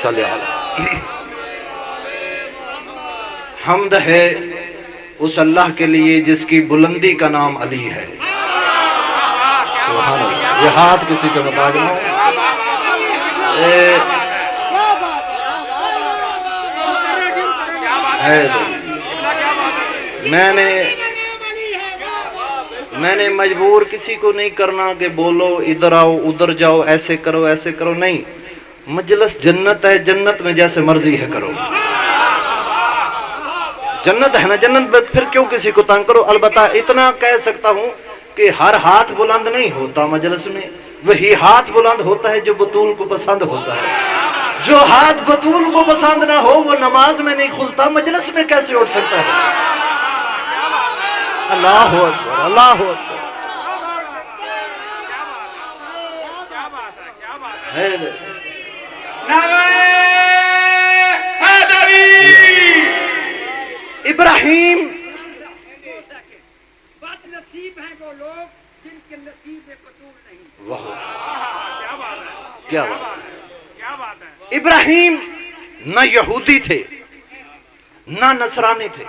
صلی اللہ حمد ہے اس اللہ کے لیے جس کی بلندی کا نام علی ہے. سبحان اللہ. یہ ہاتھ کسی کے محتاج نہ ہو. میں نے مجبور کسی کو نہیں کرنا کہ بولو ادھر آؤ ادھر جاؤ ایسے کرو نہیں. مجلس جنت ہے, جنت میں جیسے مرضی ہے کرو. جنت ہے نا, جنت میں پھر کیوں کسی کو تنگ کرو. البتہ اتنا کہہ سکتا ہوں کہ ہر ہاتھ بلند نہیں ہوتا مجلس میں, وہی ہاتھ بلند ہوتا ہے جو بطول کو پسند ہوتا ہے. جو ہاتھ بطول کو پسند نہ ہو وہ نماز میں نہیں کھلتا, مجلس میں کیسے اٹھ سکتا ہے؟ اللہ اکبر, اللہ اکبر. ابراہیم بد نصیب ہیں وہ لوگ جن کے نصیب میں بطول نہیں. کیا بات ہے. ابراہیم نہ یہودی تھے نہ نصرانی تھے.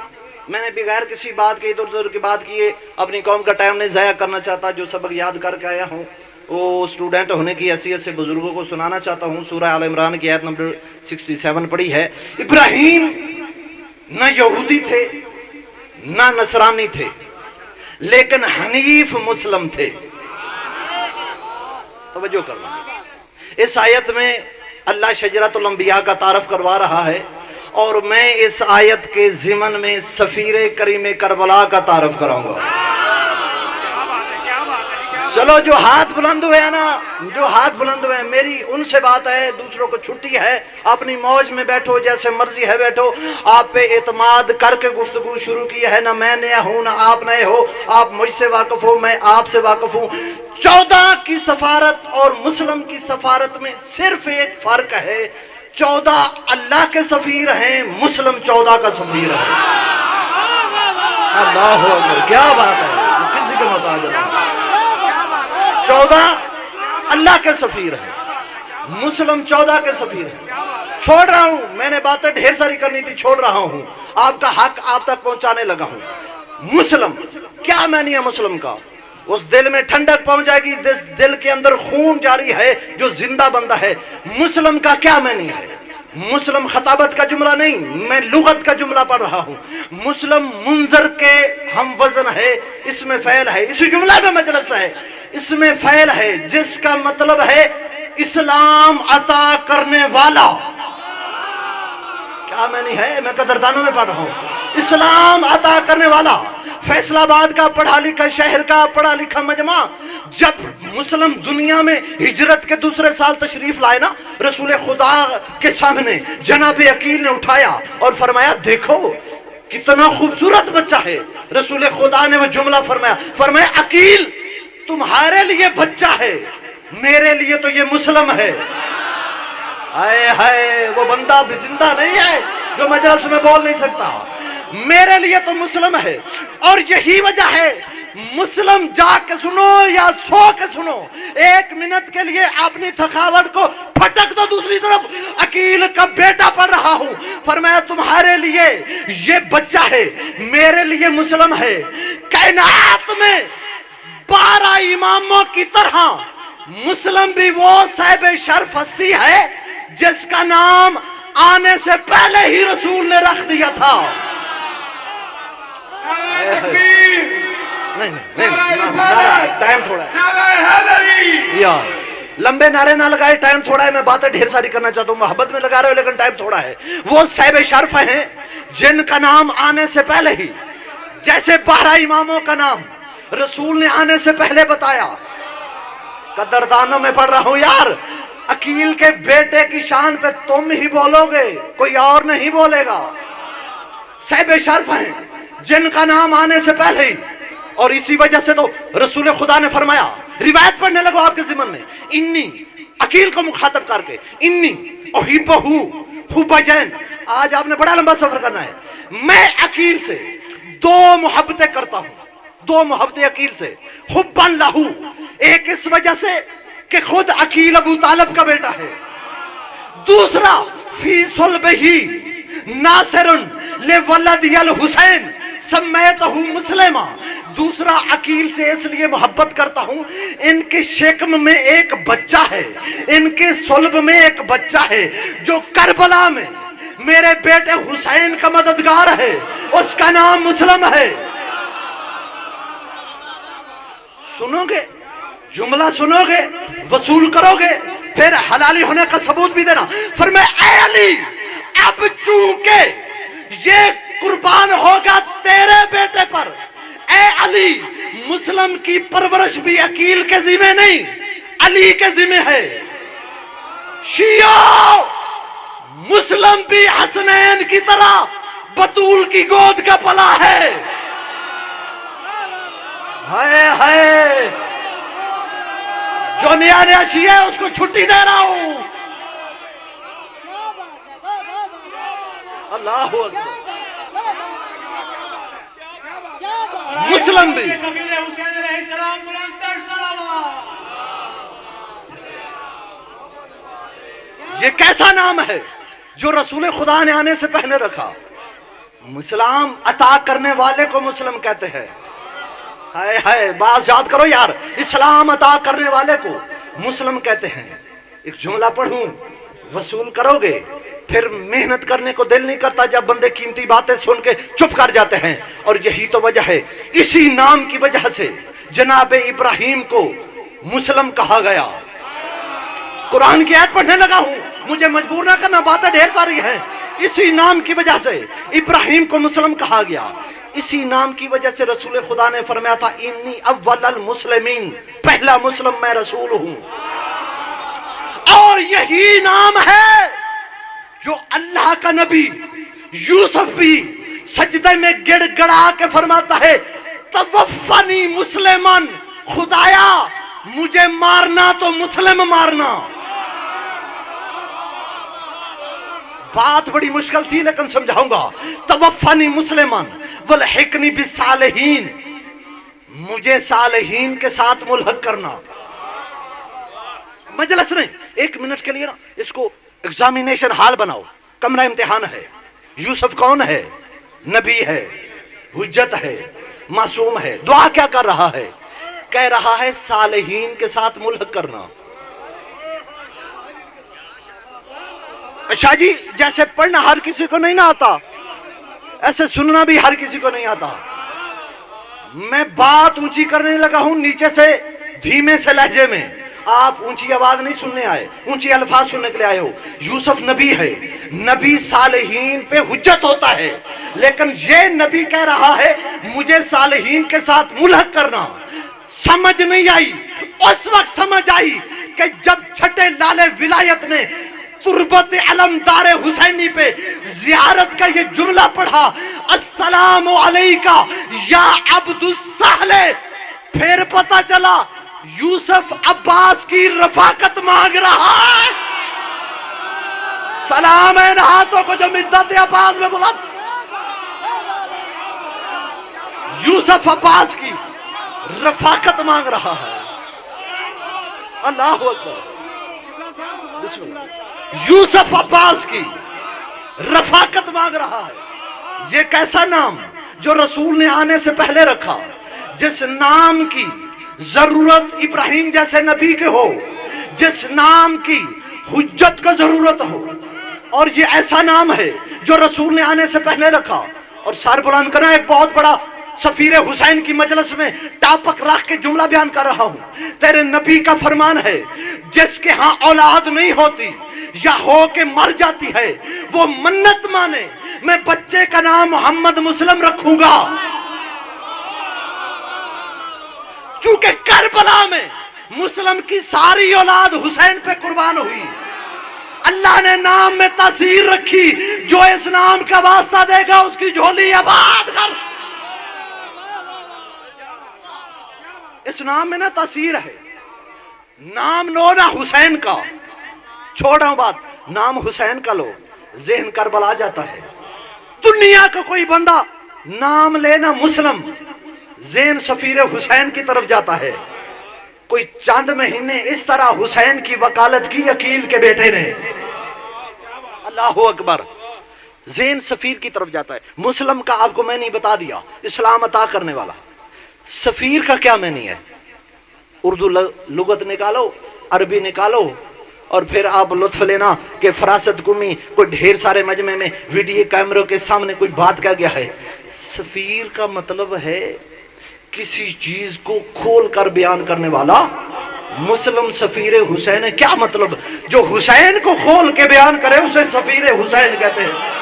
میں نے بغیر کسی بات کے ادھر ادھر کی بات کیے اپنی قوم کا ٹائم نہیں ضائع کرنا چاہتا. جو سبق یاد کر کے آیا ہوں وہ اسٹوڈنٹ ہونے کی حیثیت سے بزرگوں کو سنانا چاہتا ہوں. سورہ آل عمران کی آیت نمبر 67 پڑھی ہے. ابراہیم نہ یہودی تھے نہ نصرانی تھے لیکن حنیف مسلم تھے. توجہ کرنا, اس آیت میں اللہ شجرۃ الانبیاء کا تعارف کروا رہا ہے اور میں اس آیت کے ضمن میں سفیر کریم کربلا کا تعارف کراؤں گا. چلو جو ہاتھ بلند ہوئے ہیں نا, جو ہاتھ بلند ہوئے ہیں, میری ان سے بات ہے, دوسروں کو چھٹی ہے. اپنی موج میں بیٹھو, جیسے مرضی ہے بیٹھو. آپ پہ اعتماد کر کے گفتگو شروع کی ہے. نہ میں نیا ہوں نہ آپ نئے ہو. آپ مجھ سے واقف ہو, میں آپ سے واقف ہوں. 14 کی سفارت اور مسلم کی سفارت میں صرف ایک فرق ہے. 14 اللہ کے سفیر ہیں, مسلم 14 کا سفیر ہے. اللہ اکبر, کیا بات ہے. کسی کے محتاج نہیں. 14 اللہ کے سفیر ہیں, مسلم 14 کے سفیر ہیں. چھوڑ رہا ہوں, میں نے باتیں ڈھیر ساری کرنی تھی, چھوڑ رہا ہوں. آپ کا حق آپ تک پہنچانے لگا ہوں. مسلم کیا معنی ہے مسلم کا؟ اس دل میں ٹھنڈک پہنچ جائے گی جس دل کے اندر خون جاری ہے, جو زندہ بندہ ہے. مسلم کا کیا معنی ہے؟ مسلم خطابت کا جملہ نہیں, میں لغت کا جملہ پڑھ رہا ہوں. مسلم منظر کے ہم وزن ہے, اس میں فعل ہے. اسی جملہ میں مجلس ہے, اس میں فعل ہے جس کا مطلب ہے اسلام عطا کرنے والا. کیا معنی ہے؟ میں قدردانوں میں پڑھ رہا ہوں. اسلام عطا کرنے والا. فیصل آباد کا پڑھا لکھا شہر کا پڑھا لکھا مجمع جب مسلم دنیا میں ہجرت کے دوسرے سال تشریف لائے نا, رسول خدا کے سامنے جناب عقیل نے اٹھایا اور فرمایا دیکھو کتنا خوبصورت بچہ ہے. رسول خدا نے وہ جملہ فرمایا عقیل تمہارے لیے بچہ ہے, میرے لیے تو یہ مسلم ہے. آئے ہائے, وہ بندہ بھی زندہ نہیں ہے جو مجلس میں بول نہیں سکتا. میرے لیے تو مسلم ہے. اور یہی وجہ ہے, مسلم جا کے سنو یا سو کے سنو, 1 منٹ کے لیے اپنی تھکاوٹ کو پھٹک دو. دوسری طرف عقیل کا بیٹا پڑھ رہا ہوں, فرمایا تمہارے لیے یہ بچہ ہے, میرے لیے مسلم ہے. کائنات میں 12 اماموں کی طرح مسلم بھی وہ صاحب شرف ہستی ہے جس کا نام آنے سے پہلے ہی رسول نے رکھ دیا تھا. ٹائم تھوڑا ہے یار, لمبے نعرے نہ لگائے, ٹائم تھوڑا ہے. میں باتیں ڈھیر ساری کرنا چاہتا ہوں, محبت میں لگا رہے ہو لیکن ٹائم تھوڑا ہے. وہ صاحب شرف ہیں جن کا نام آنے سے پہلے ہی, جیسے 12 اماموں کا نام رسول نے آنے سے پہلے بتایا. قدردانوں میں پڑھ رہا ہوں یار, عقیل کے بیٹے کی شان پہ تم ہی بولو گے, کوئی اور نہیں بولے گا. صاحب شرف ہیں جن کا نام آنے سے پہلے ہی, اور اسی وجہ سے تو رسول خدا نے فرمایا, روایت پڑھنے لگو آپ کے ذمن میں, انی عقیل کو مخاطب کر کے, انی احبہ حب جین. آج آپ نے بڑا لمبا سفر کرنا ہے. میں عقیل سے 2 محبتیں کرتا ہوں, 2 محبتیں عقیل سے. حبا لہو, ایک اس وجہ سے کہ خود عقیل ابو طالب کا بیٹا ہے. دوسرا فی صلبہ ناصر لولدی الحسین سمیتہ مسلمہ. دوسرا عقیل سے اس لیے محبت کرتا ہوں، ان کے شکم میں ایک بچہ ہے، ان کے صلب میں ایک بچہ ہے جو کربلا میں میرے بیٹے حسین کا مددگار ہے، اس کا نام مسلم ہے. سنو گے جملہ، سنو گے وصول کرو گے، پھر حلالی ہونے کا ثبوت بھی دینا. فرمایا اے علی، اب چونکہ یہ قربان ہوگا تیرے بیٹے پر، اے علی مسلم کی پرورش بھی عقیل کے ذمہ نہیں، علی کے ذمہ ہے. شیعہ، مسلم بھی حسنین کی طرح بطول کی گود کا پلا ہے. ہائے ہائے، جو نیا نیا شیعہ ہے اس کو چھٹی دے رہا ہوں. اللہ اکبر. مسلم بھی یہ کیسا نام ہے جو رسول خدا نے آنے سے پہلے رکھا؟ اسلام عطا کرنے والے کو مسلم کہتے ہیں. ہائے ہائے، بات یاد کرو یار، اسلام عطا کرنے والے کو مسلم کہتے ہیں. ایک جملہ پڑھوں، وصول کرو گے، پھر محنت کرنے کو دل نہیں کرتا جب بندے قیمتی باتیں سن کے چپ کر جاتے ہیں. اور یہی تو وجہ ہے، اسی نام کی وجہ سے جناب ابراہیم کو مسلم کہا گیا. قرآن کی آیت پڑھنے لگا ہوں، مجھے مجبور نہ کرنا، باتیں ڈھیر ساری ہیں. اسی نام کی وجہ سے ابراہیم کو مسلم کہا گیا. اسی نام کی وجہ سے رسول خدا نے فرمایا تھا انی اول المسلمین، پہلا مسلم میں رسول ہوں. اور یہی نام ہے جو اللہ کا نبی یوسف بھی سجدے میں گڑ گڑا کے فرماتا ہے توفنی مسلمان، خدایا مجھے مارنا تو مسلم مارنا. بات بڑی مشکل تھی لیکن سمجھاؤں گا. توفنی مسلمان والحقنی بالصالحین، مجھے صالحین کے ساتھ ملحق کرنا. مجلس نہیں، ایک منٹ کے لیے نا اس کو ایگزامینیشن ہال بناؤ، کمرہ امتحان ہے. یوسف کون ہے؟ نبی ہے، حجت ہے، معصوم ہے. دعا کیا کر رہا ہے؟ کہہ رہا ہے صالحین کے ساتھ ملحق کرنا. اچھا جی، جیسے پڑھنا ہر کسی کو نہیں نہ آتا، ایسے سننا بھی ہر کسی کو نہیں آتا. میں بات اونچی کرنے لگا ہوں نیچے سے دھیمے سے لہجے میں. آپ اونچی آواز نہیں سننے آئے، اونچی الفاظ سننے کے لیے آئے ہو. یوسف نبی ہے، نبی صالحین پہ حجت ہوتا ہے، لیکن یہ نبی کہہ رہا ہے مجھے صالحین کے ساتھ ملحق کرنا. سمجھ نہیں آئی، اس وقت سمجھ آئی کہ جب چھٹے لالے ولایت نے تربت علمدار حسینی پہ زیارت کا یہ جملہ پڑھا السلام علیکہ یا عبد السہل، پھر پتا چلا یوسف عباس کی رفاقت مانگ رہا ہے. سلام ہے ان ہاتھوں کو جو مدت عباس میں بلا. یوسف عباس کی رفاقت مانگ رہا ہے. اللہ اکبر، بسم اللہ. یوسف عباس کی رفاقت مانگ رہا ہے. یہ کیسا نام جو رسول نے آنے سے پہلے رکھا، جس نام کی ضرورت ابراہیم جیسے نبی کے ہو، جس نام کی حجت کا ضرورت ہو. اور یہ ایسا نام ہے جو رسول نے آنے سے پہلے رکھا. اور سر بلند کرنا، ایک بہت بڑا سفیر حسین کی مجلس میں ٹاپک رکھ کے جملہ بیان کر رہا ہوں. تیرے نبی کا فرمان ہے جس کے ہاں اولاد نہیں ہوتی یا ہو کے مر جاتی ہے وہ منت مانے میں بچے کا نام محمد مسلم رکھوں گا. چونکہ کربلا میں مسلم کی ساری اولاد حسین پہ قربان ہوئی، اللہ نے نام میں تاثیر رکھی. جو اس نام کا واسطہ دے گا اس کی جھولی آباد کر. اس نام میں نا تاثیر ہے. نام لو نا حسین کا، چھوڑا بات، نام حسین کا لو، ذہن کربلا جاتا ہے. دنیا کا کوئی بندہ نام لینا مسلم، ذہن سفیر حسین کی طرف جاتا ہے. کوئی چند مہینے اس طرح حسین کی وکالت کی عقیل کے بیٹے نے. اللہ اکبر. ذہن سفیر کی طرف جاتا ہے. مسلم کا آپ کو میں نہیں بتا دیا, اسلام عطا کرنے والا. سفیر کا کیا معنی ہے؟ اردو لغت نکالو, عربی نکالو, اور پھر آپ لطف لینا کہ فراست گمی کوئی ڈھیر سارے مجمع میں ویڈیو کیمروں کے سامنے کوئی بات کہہ گیا ہے. سفیر کا مطلب ہے کسی چیز کو کھول کر بیان کرنے والا. مسلم سفیر حسین ہے. کیا مطلب؟ جو حسین کو کھول کے بیان کرے اسے سفیر حسین کہتے ہیں.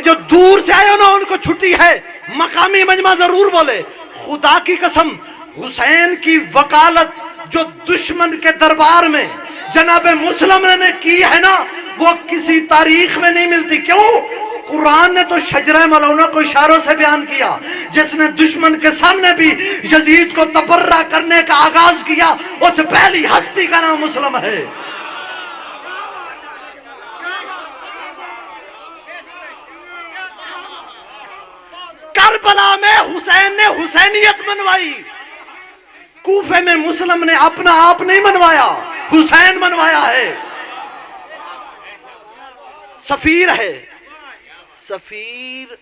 جو دور سے آئے ان کو چھٹی ہے, مقامی مجمع ضرور بولے. خدا کی قسم حسین کی وکالت جو دشمن کے دربار میں جناب مسلم نے کی ہے نا, وہ کسی تاریخ میں نہیں ملتی. کیوں؟ قرآن نے تو شجرہ ملونہ کو اشاروں سے بیان کیا. جس نے دشمن کے سامنے بھی یزید کو تبرہ کرنے کا آغاز کیا, اس پہلی ہستی کا نام مسلم ہے. کربلا میں حسین نے حسینیت منوائی, کوفے میں مسلم نے اپنا آپ نہیں منوایا, حسین منوایا ہے. سفیر ہے. سفیر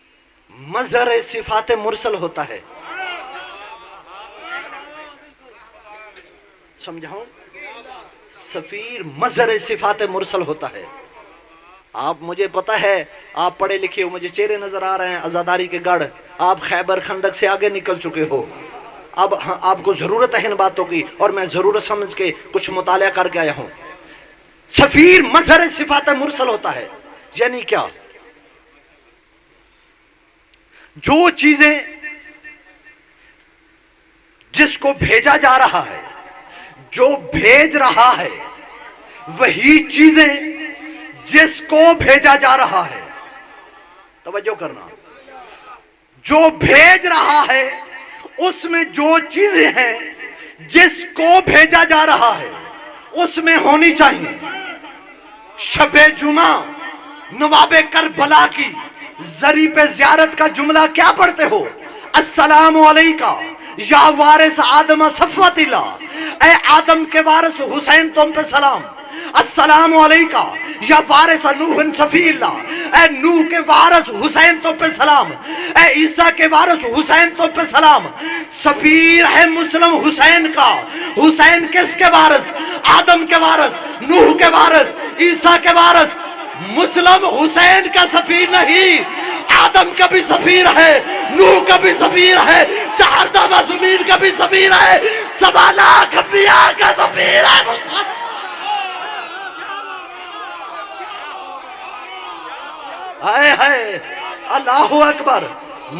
مظہر صفات مرسل ہوتا ہے. سمجھاؤں؟ سفیر مظہر صفات مرسل ہوتا ہے. آپ مجھے پتہ ہے آپ پڑھے لکھے ہو, مجھے چہرے نظر آ رہے ہیں عزاداری کے گڑھ, آپ خیبر خندق سے آگے نکل چکے ہو. اب آپ کو ضرورت ہے ان باتوں کی, اور میں ضرورت سمجھ کے کچھ مطالعہ کر کے آیا ہوں. سفیر مظہر صفات مرسل ہوتا ہے. یعنی کیا؟ جو چیزیں جس کو بھیجا جا رہا ہے, جو بھیج رہا ہے, وہی چیزیں جس کو بھیجا جا رہا ہے. توجہ کرنا. جو بھیج رہا ہے اس میں جو چیزیں ہیں جس کو بھیجا جا رہا ہے اس میں ہونی چاہیے. شب جمعہ نواب کربلا کی زری پہ زیارت کا جملہ کیا پڑھتے ہو؟ السلام علیکہ یا وارث آدم صفوت اللہ, اے آدم کے وارث حسین تم پہ سلام. السلام علیکہ یا وارث نوح صفی اللہ, اے نوح کے وارث حسین تو پہ سلام. اے عیسیٰ کے وارث حسین تو پہ سلام. سفیر ہے مسلم حسین کا. حسین کس کے وارث؟ آدم کے وارث, نوح کے وارث, عیسیٰ کے وارث. مسلم حسین کا سفیر نہیں, آدم کا بھی سفیر ہے, نوح کا بھی سفیر ہے, 4 معصومین کا بھی سفیر ہے, 7 لاکھ انبیاء کا سفیر ہے مسلم. ہائے ہائے, اللہ اکبر.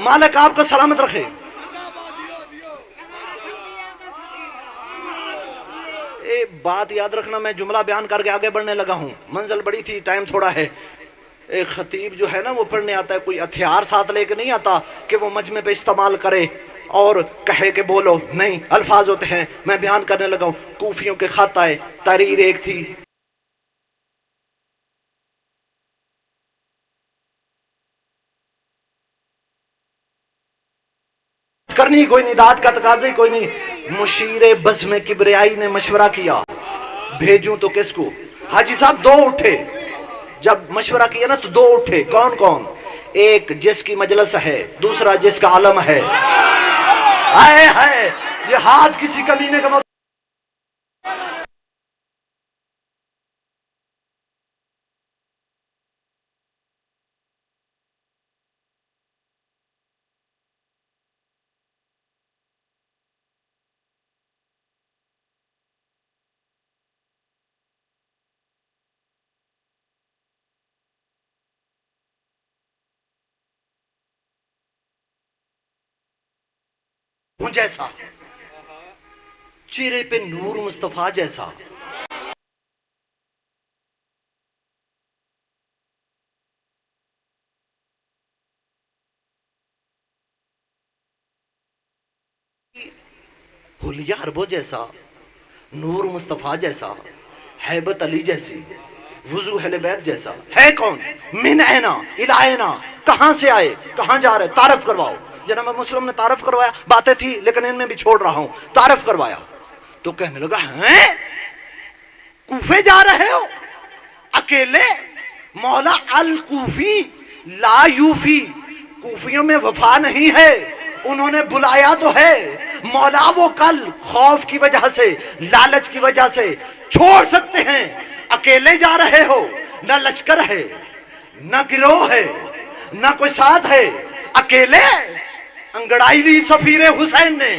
مالک آپ کو سلامت رکھے. بات یاد رکھنا, میں جملہ بیان کر کے آگے بڑھنے لگا ہوں, منزل بڑی تھی, ٹائم تھوڑا ہے. ایک خطیب جو ہے نا وہ پڑھنے آتا ہے, کوئی ہتھیار ساتھ لے کے نہیں آتا کہ وہ مجمع پہ استعمال کرے اور کہے کہ بولو, نہیں, الفاظ ہوتے ہیں. میں بیان کرنے لگا ہوں. کوفیوں کے خط آئے, تحریر ایک تھی, کرنی کوئی نہیں, داد کا تقاضی کوئی نہیں. مشیر بزم کبریائی نے مشورہ کیا, بھیجوں تو کس کو؟ حاجی صاحب 2 اٹھے. جب مشورہ کیا نا تو 2 اٹھے. کون کون؟ ایک جس کی مجلس ہے, دوسرا جس کا علم ہے. آئے ہائے, یہ ہاتھ کسی کمینے کا جیسا, چہرے پہ نور مصطفیٰ جیسا. حلیہ عربو جیسا, نور مصطفیٰ جیسا, ہیبت علی جیسی, وضو اہل بیت جیسا. ہے کون؟ من اینا الائنا, کہاں سے آئے, کہاں جا رہے, تعارف کرواؤ. جناب مسلم نے تعارف کروایا, باتیں تھی لیکن ان میں بھی چھوڑ رہا ہوں, تعارف کروایا. تو کہنے لگا ہیں کوفے جا رہے ہو اکیلے؟ مولا الکوفی لا یوفی، کوفیوں میں وفا نہیں ہے، انہوں نے بلایا تو ہے، مولا وہ کل خوف کی وجہ سے، لالچ کی وجہ سے چھوڑ سکتے ہیں۔ اکیلے جا رہے ہو، نہ لشکر ہے، نہ گروہ ہے، نہ کوئی ساتھ ہے، اکیلے انگڑائی لی سفیر حسین نے۔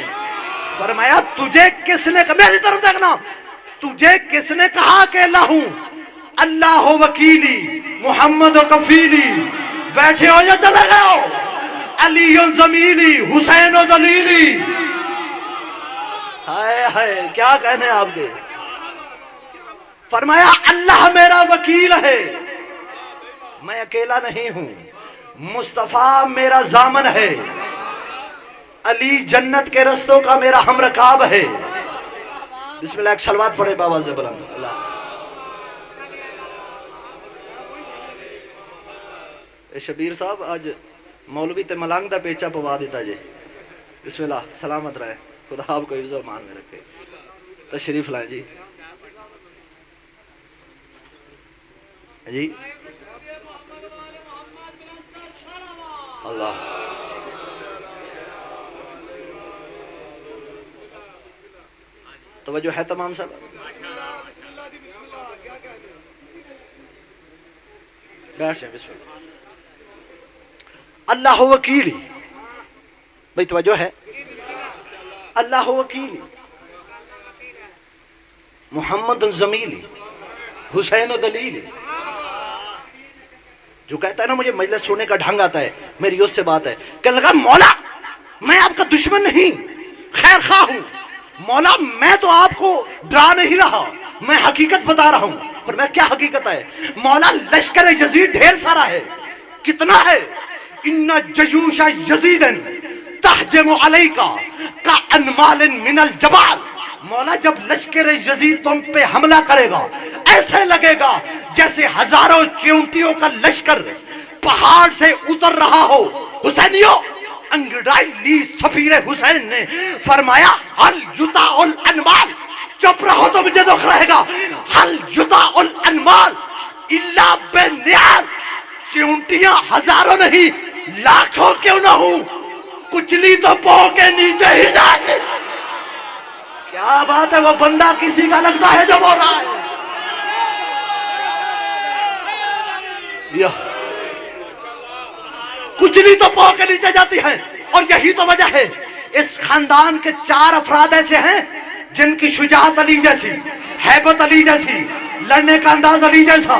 فرمایا تجھے کس نے کہا، میری طرف دیکھنا، تجھے کس نے کہا اکیلا ہوں؟ اللہ وکیلی محمد و کفیلی، بیٹھے ہو یا چلے گئے ہو؟ علی زمیلی حسین و دلیلی۔ ہائے ہائے کیا کہنے آپ کے۔ فرمایا اللہ میرا وکیل ہے، میں اکیلا نہیں ہوں، مصطفیٰ میرا ضامن ہے، علی جنت کے رستوں کا میرا ہم رکاب ہے۔ بسم اللہ، ایک صلوات پڑھے بابا سے بلند اللہ۔ اے شبیر صاحب آج مولوی تے ملانگ دا پیچا پوا دیتا جے۔ بسم اللہ، سلامت رہے، خدا آپ کو حفظ و امان میں رکھے۔ تشریف لائیں جی جی اللہ۔ توجہ ہے تمام صاحب؟ بیٹھ جائیں، بسم اللہ۔ اللہ وکیلی، بھئی توجہ ہے، اللہ وکیلی محمد زمیلی حسین و دلیلی۔ جو کہتا ہے نا مجھے مجلس سونے کا ڈھنگ آتا ہے، میری اس سے بات ہے، کہنے لگا مولا میں آپ کا دشمن نہیں، خیر خواہ ہوں، مولا میں تو آپ کو ڈرا نہیں رہا، میں حقیقت بتا رہا ہوں۔ پر میں کیا حقیقت ہے؟ مولا لشکر یزید ڈھیر سارا ہے، کتنا ہے؟ ان جیوش یزید تہجم علیکا کانمال من الجبال۔ مولا جب لشکر یزید تم پہ حملہ کرے گا ایسے لگے گا جیسے ہزاروں چیونٹیوں کا لشکر پہاڑ سے اتر رہا ہو۔ حسینیوں، انگڑائی لی سفیر حسین نے فرمایا حل یطاع الانمال، چپ رہو تو مجھے دکھ رہے گا، حل یطاع الانمال الا بالنعال، چیونٹیاں ہزاروں نہیں لاکھوں کیوں نہ ہوں، کچلی تو پاؤں کے نیچے ہی جا کے۔ کیا بات ہے، وہ بندہ کسی کا لگتا ہے جو بول رہا ہے۔ کچلی تو پاؤں کے نیچے جاتی ہے، اور یہی تو وجہ ہے اس خاندان کے 4 افراد ایسے ہیں جن کی شجاعت علی جیسی، ہیبت علی جیسی، لڑنے کا انداز علی جیسا۔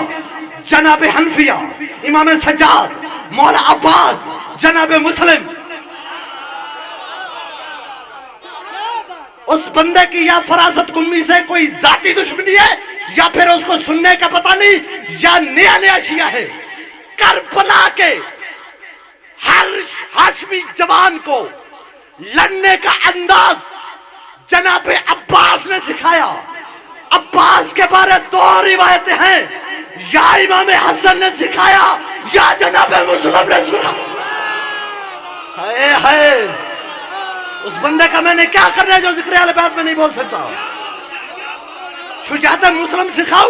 جناب حنفیہ، امام سجاد، مولا عباس، جناب مسلم۔ اس بندے کی یا فراست کمی سے کوئی ذاتی دشمنی ہے یا پھر اس کو سننے کا پتہ نہیں یا نیا نیا شیعہ ہے۔ کربلا کے ہر ہاشمی جوان کو لڑنے کا انداز جناب عباس نے سکھایا۔ عباس کے بارے 2 روایتیں ہیں، یا امام حسن نے سکھایا یا جناب مسلم نے سکھایا۔ ہائے ہائے، اس بندے کا میں نے کیا کرنا ہے جو ذکر اہل بیت میں نہیں بول سکتا؟ شجاعت مسلم سکھاؤ۔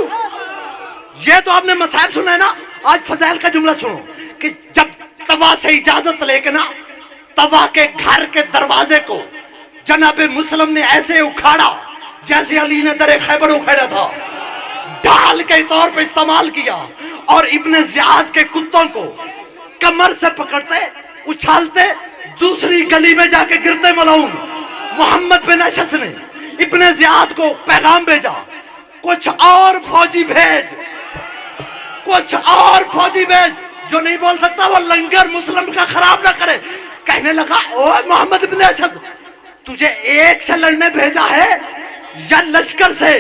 یہ تو آپ نے مصائب سنا ہے نا، آج فضائل کا جملہ سنو کہ جب توا سے اجازت لے کے نا توا کے گھر کے دروازے کو جناب مسلم نے ایسے اکھاڑا جیسے علی نے در خیبر اکھاڑا تھا، ڈھال کے طور پہ استعمال کیا، اور ابن زیاد کے کتوں کو کمر سے پکڑتے اچھالتے دوسری گلی میں جا کے گرتے ملعون۔ محمد بن اشعث نے ابن زیاد کو پیغام بھیجا، کچھ اور فوجی بھیج، کچھ اور فوجی بھیج، جو نہیں بول سکتا وہ لنگر مسلم کا خراب نہ کرے۔ کہنے لگا او محمد بن اشعث، تجھے ایک سے لڑنے بھیجا ہے یا لشکر سے؟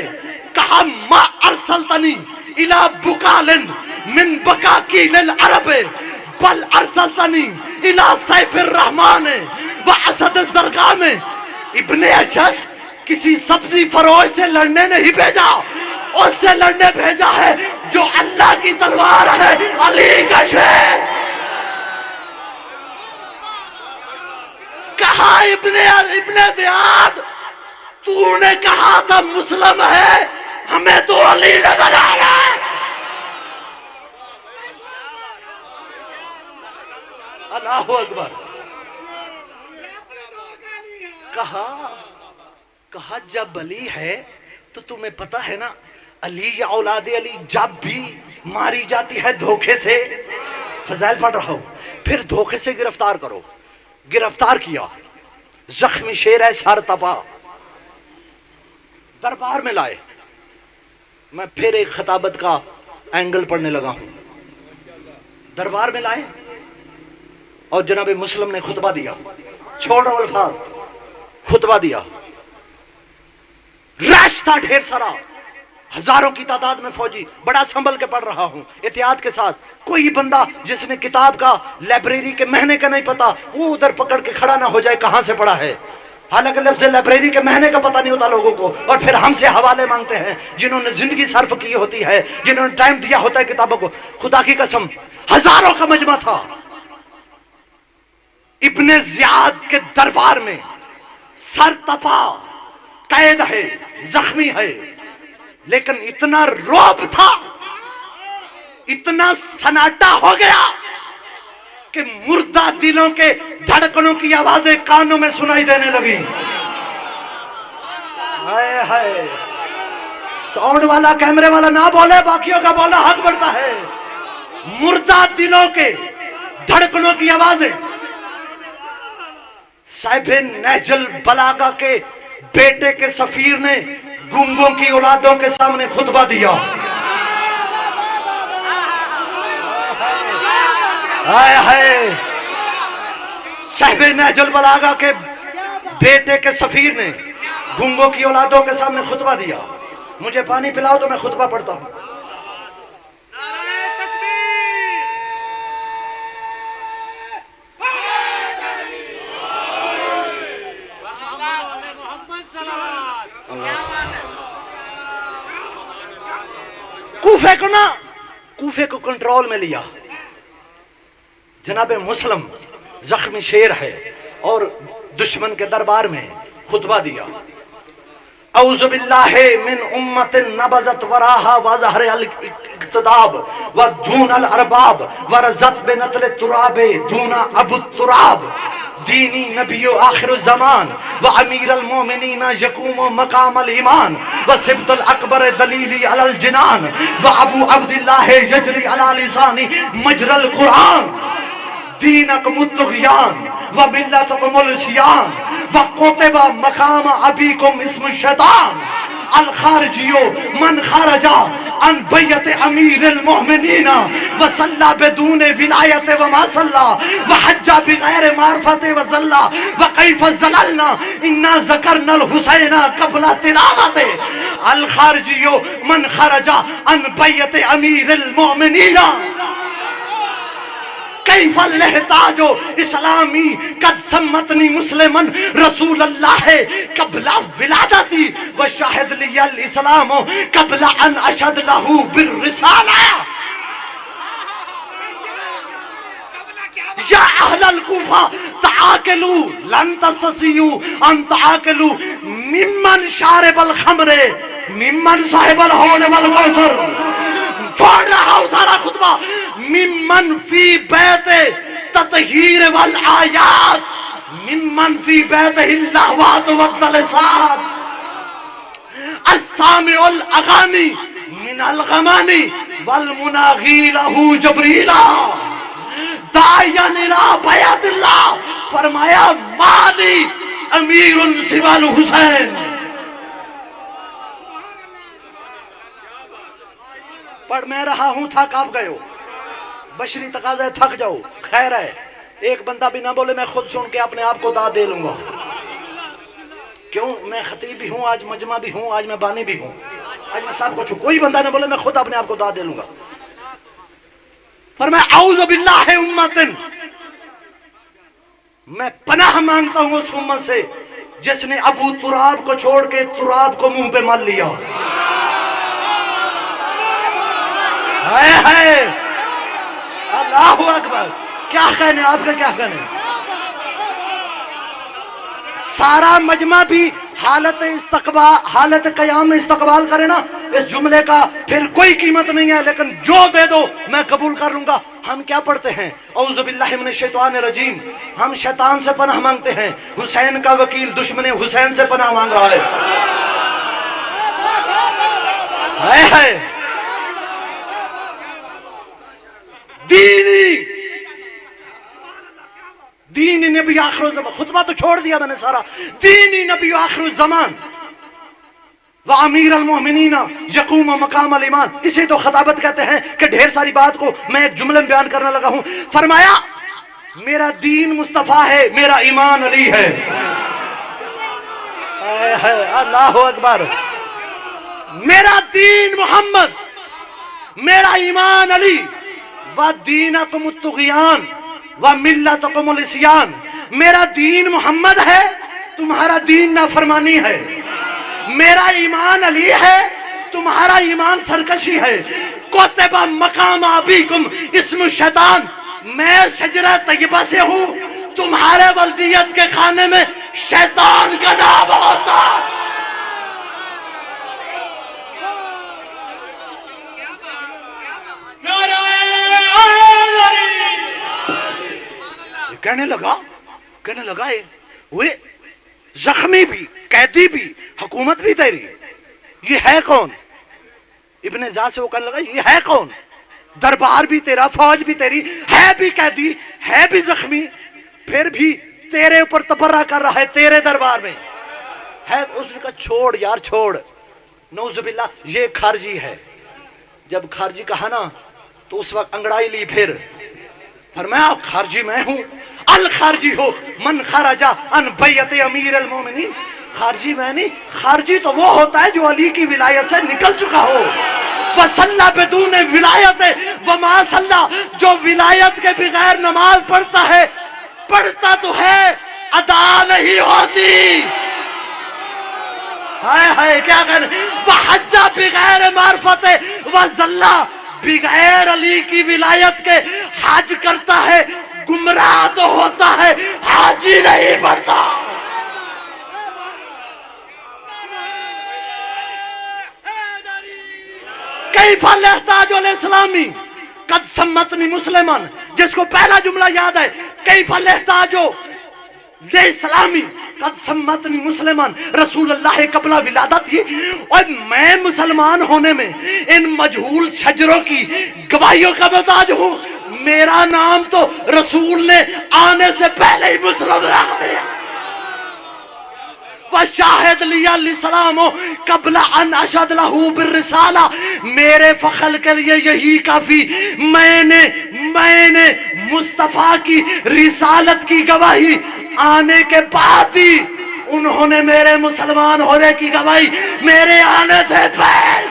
کہا ما ارسلتنی الى بکال من بکاکیل العرب بل ارسلتنی الى سیف الرحمن و اسد الزرقان۔ ابن اشعث کسی سبزی فروش سے لڑنے نہیں بھیجا، اس سے لڑنے بھیجا ہے جو اللہ کی تلوار ہے، علی کا شیر۔ کہا ابن زیاد تو نے کہا تھا مسلم ہے، ہمیں تو علی نظر آ رہا ہے. اللہ اکبر. کہا جب علی ہے تو تمہیں پتہ ہے نا علی یا اولاد علی جب بھی ماری جاتی ہے دھوکے سے. فضائل پڑھ رہا ہوں. پھر دھوکے سے گرفتار کرو. گرفتار کیا. زخمی شیر ہے سر تپا. دربار میں لائے. میں پھر ایک خطابت کا اینگل پڑھنے لگا ہوں. دربار میں لائے اور جناب مسلم نے خطبہ دیا. چھوڑو الفاظ. خطبہ دیا. رش تھا ڈھیر سارا. ہزاروں کی تعداد میں فوجی. بڑا سنبھل کے پڑھ رہا ہوں احتیاط کے ساتھ. کوئی بندہ جس نے کتاب کا لائبریری کے مہینے کا نہیں پتا وہ ادھر پکڑ کے کھڑا نہ ہو جائے کہاں سے پڑھا ہے. حالانکہ لفظ لائبریری کے مہینے کا پتہ نہیں ہوتا لوگوں کو, اور پھر ہم سے حوالے مانگتے ہیں جنہوں نے زندگی صرف کی ہوتی ہے, جنہوں نے ٹائم دیا ہوتا ہے کتابوں کو. خدا کی قسم ہزاروں کا مجمع تھا. ابن زیاد کے دربار میں سر تپا, قید ہے, زخمی ہے, لیکن اتنا روب تھا, اتنا سناٹا ہو گیا کہ مردہ دلوں کے دھڑکنوں کی آوازیں کانوں میں سنائی دینے لگی. ہائے ہائے. ساؤنڈ والا کیمرے والا نہ بولے, باقیوں کا بولنا حق بڑھتا ہے. مردہ دلوں کے دھڑکنوں کی آوازیں. صاحب نہج البلاغہ کے بیٹے کے سفیر نے گنگوں کی اولادوں کے سامنے خطبہ دیا. ہائے ہائے. صاحب نہج البلاغہ کے بیٹے کے سفیر نے گنگوں کی اولادوں کے سامنے خطبہ دیا. مجھے پانی پلاؤ تو میں خطبہ پڑھتا ہوں. کوفے کو کنٹرول میں لیا. جناب مسلم زخمی شیر ہے اور دشمن کے دربار میں خطبہ دیا. اعوذ باللہ من امت نبذت وراہا وظہر الاقتداب ودون الارباب ورزت بنتل التراب دون ابو التراب دینی نبی آخر الزمان وامیر المومنین یقوم مقام الایمان وسبت الاکبر دلیلی علی الجنان وابو عبداللہ یجری علی لسانی مجر القرآن دینکم الطغیان وملتکم العصیان وقتب مقام ابیکم اسم الشیطان الخارجیو من خرجا عن بیت امیر المؤمنین وصلى بدون ولایت وما صلى وحج بغیر معرفت وصلى وکیف زللنا انا ذکرنا الحسین قبل تلاوت الخارجیو من خرجا عن بیت امیر المؤمنین کیف اللہتاج اسلامی قد سمتنی مسلمن رسول اللہ قبل ولادتی وشاہد لی الاسلام قبل ان اشہد لہو بالرسالہ. یا اہل الکوفہ تعاقلوا لن تستطيعوا ان تعاقلوا ممن شارب الخمر ممن صاحب الحوض والکوثر. چھوڑ رہا ہوں سارا خطبہ. ممن فی بیت تطہیر والآیات ممن فی بیت اللہوات والدلسات السامع الاغانی من الغمانی والمناغی لہو جبریلا دائین الى بیت اللہ. فرمایا مالی امیر سوى الحسین. پڑھ میں رہا ہوں, تھک آپ گئے ہو, بشری تقاضا ہے تھک جاؤ, خیر ہے. ایک بندہ بھی نہ بولے میں خود سن کے اپنے آپ کو داد دے لوں گا. کیوں؟ میں خطیب بھی ہوں, آج مجمع بھی ہوں, آج میں بانی بھی ہوں, آج میں سب کچھ ہوں. کوئی بندہ نہ بولے میں خود اپنے آپ کو داد دے لوں گا. فرمایا اعوذ باللہ امتن, میں پناہ مانگتا ہوں اس امت سے جس نے ابو تراب کو چھوڑ کے تراب کو منہ پہ مل لیا. اللہ اکبر. کیا کہنے آپ کا, کیا کہنے. سارا مجمع بھی حالت استقبال, حالت قیام میں استقبال کرے نا, اس جملے کا پھر کوئی قیمت نہیں ہے، لیکن جو دے دو میں قبول کر لوں گا۔ ہم کیا پڑھتے ہیں؟ اعوذ باللہ من الشیطان الرجیم، ہم شیطان سے پناہ مانگتے ہیں، حسین کا وکیل دشمن حسین سے پناہ مانگ رہا ہے۔ ہائے دینی نبی آخر الزمان، خطبہ تو چھوڑ دیا میں نے سارا۔ دینی نبی آخر الزمان وَأَمِيرَ الْمُؤْمِنِينَ يَقُومُ مَقَامَ الْإِيمَانِ، اسے تو خطابت کہتے ہیں کہ ڈھیر ساری بات کو میں ایک جملے میں بیان کرنے لگا ہوں۔ فرمایا میرا دین مصطفیٰ ہے، میرا ایمان علی ہے۔ اللہ اکبر، میرا دین محمد، میرا ایمان علی، وَدِينَكُمُ الطُّغْيَانُ وَمِلَّتُكُمُ الْعِصْيَانُ، میرا دین محمد ہے، تمہارا دین نافرمانی ہے۔ میرا ایمان علی ہے، تمہارا ایمان سرکشی ہے۔ کتب مقام ابیکم اسم الشیطان، میں شجرہ طیبہ سے ہوں، تمہارے ولدیت کے خانے میں شیطان کا نام ہوتا۔ کہنے لگا وہ زخمی بھی، قیدی بھی، حکومت بھی تیری، یہ ہے کون؟ ابن زیاد سے وہ کہنے لگا یہ ہے کون؟ دربار بھی تیرا، فوج بھی تیری، ہے بھی قیدی، ہے بھی زخمی، پھر بھی تیرے اوپر تبرہ کر رہا ہے تیرے دربار میں ہے۔ اس نے کہا چھوڑ یار چھوڑ، نعوذ باللہ یہ خارجی ہے۔ جب خارجی کہا نا تو اس وقت انگڑائی لی، پھر فرمایا خارجی میں ہوں، الخارجی ہو من خرج عن بیعت امیر المومنین، خارجی میں نہیں، خارجی تو وہ ہوتا ہے جو علی کی ولایت سے نکل چکا ہو۔ وَصَلَّى بِدُونِ وِلَایَتِ وَمَا صَلَّى، جو ولایت کے بغیر نماز پڑھتا ہے، پڑھتا تو ہے ادا نہیں ہوتی۔ ہائے کیا کہنے، وَحَجَّ بِغَيْرِ مَعْرِفَتِ وَزَلَّى، بغیر علی کی ولایت کے حج کرتا ہے، گمراہ تو ہوتا ہے، حاجی نہیں بڑھتا۔ کیف الاحتاج الاسلامی قد سمتنی مسلمان، جس کو پہلا جملہ یاد ہے، کیف الاحتاج الاسلامی قد سمتنی مسلمان، رسول اللہ قبل ولادت ہی، اور میں مسلمان ہونے میں ان مجہول شجروں کی گواہیوں کا محتاج ہوں۔ میرا نام تو رسول نے آنے سے پہلے ہی مسلم رکھ دیا۔ وَشَاهِدْ لِيَ الْإِسْلَامُ قَبْلَ أَنْ أَشْهَدَ لَهُ بِالرِّسَالَةِ، میرے فخر کے لیے یہی کافی، میں نے مصطفیٰ کی رسالت کی گواہی آنے کے بعد ہی انہوں نے میرے مسلمان ہونے کی گواہی میرے آنے سے پہلے۔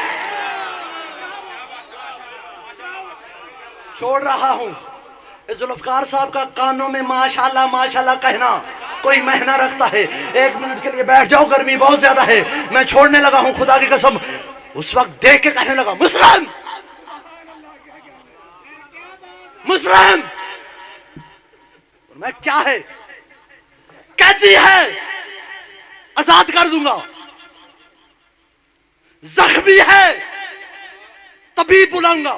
چھوڑ رہا ہوں۔ ذوالفقار صاحب کا کانوں میں ماشاءاللہ ماشاءاللہ کہنا کوئی مہینہ رکھتا ہے۔ ایک منٹ کے لیے بیٹھ جاؤ، گرمی بہت زیادہ ہے، میں چھوڑنے لگا ہوں خدا کی قسم۔ اس وقت دیکھ کے کہنے لگا مسلم مسلم، میں کیا ہے؟ قیدی ہے، آزاد کر دوں گا، زخمی ہے، طبیب بلاؤں گا،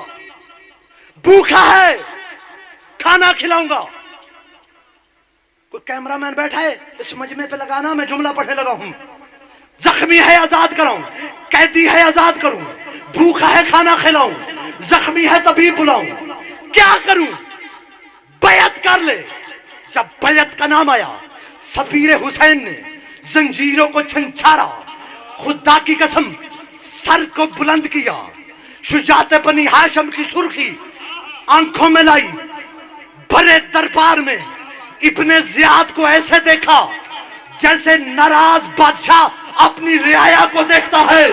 بھوکا ہے، کھانا کھلاؤں گا۔ کوئی کیمرہ مین بیٹھا ہے اس مجمع پہ لگانا، میں جملہ پڑھنے لگا ہوں۔ زخمی ہے آزاد کراؤں، قیدی ہے آزاد کروں، بھوکا ہے کھانا کھلاؤں، زخمی ہے طبیب بلاؤں، کیا کروں؟ بیعت کر لے۔ جب بیعت کا نام آیا، سفیر حسین نے زنجیروں کو چھنچھارا، خدا کی قسم سر کو بلند کیا، شجاعت بنی ہاشم کی سرخی آنکھوں میں لائی، بڑے دربار میں ابن زیاد کو ایسے دیکھا جیسے ناراض بادشاہ اپنی رعایا کو دیکھتا ہے۔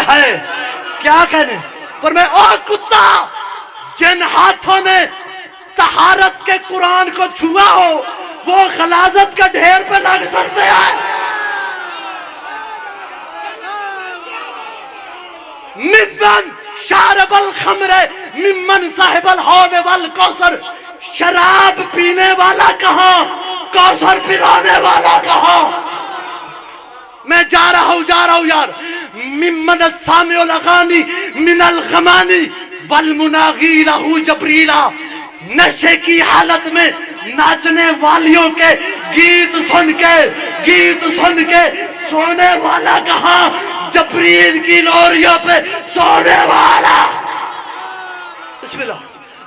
ہے کیا کہنے، پر میں اور کتا جن ہاتھوں نے طہارت کے قرآن کو چھوا ہو وہ غلاظت کے ڈھیر پہ لگ سکتے ہیں۔ ممن شارب الخمر ممن صاحب الحوض والکوثر، شراب پینے والا کہاں، کوثر پلانے والا کہاں؟ میں جا رہا ہوں یار. ممن السامع الاغانی من الغمانی والمناغی لہو جبریلا. نشے کی حالت میں ناچنے والیوں کے گیت سن کے سونے والا کہاں؟ جبریل کی لوریوں پہ سونے والا. بسم اللہ.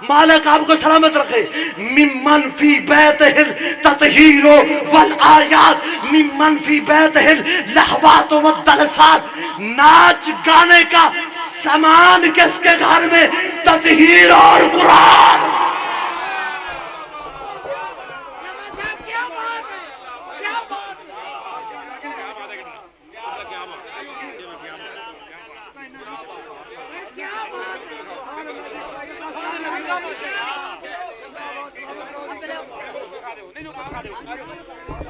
مالک آپ کو سلامت رکھے. ممن فی بیتہ التطہیر والآیات ممن فی بیتہ اللہوات والدلسات. ناچ گانے کا سامان کس کے گھر میں؟ تطہیر اور قرآن. نہیں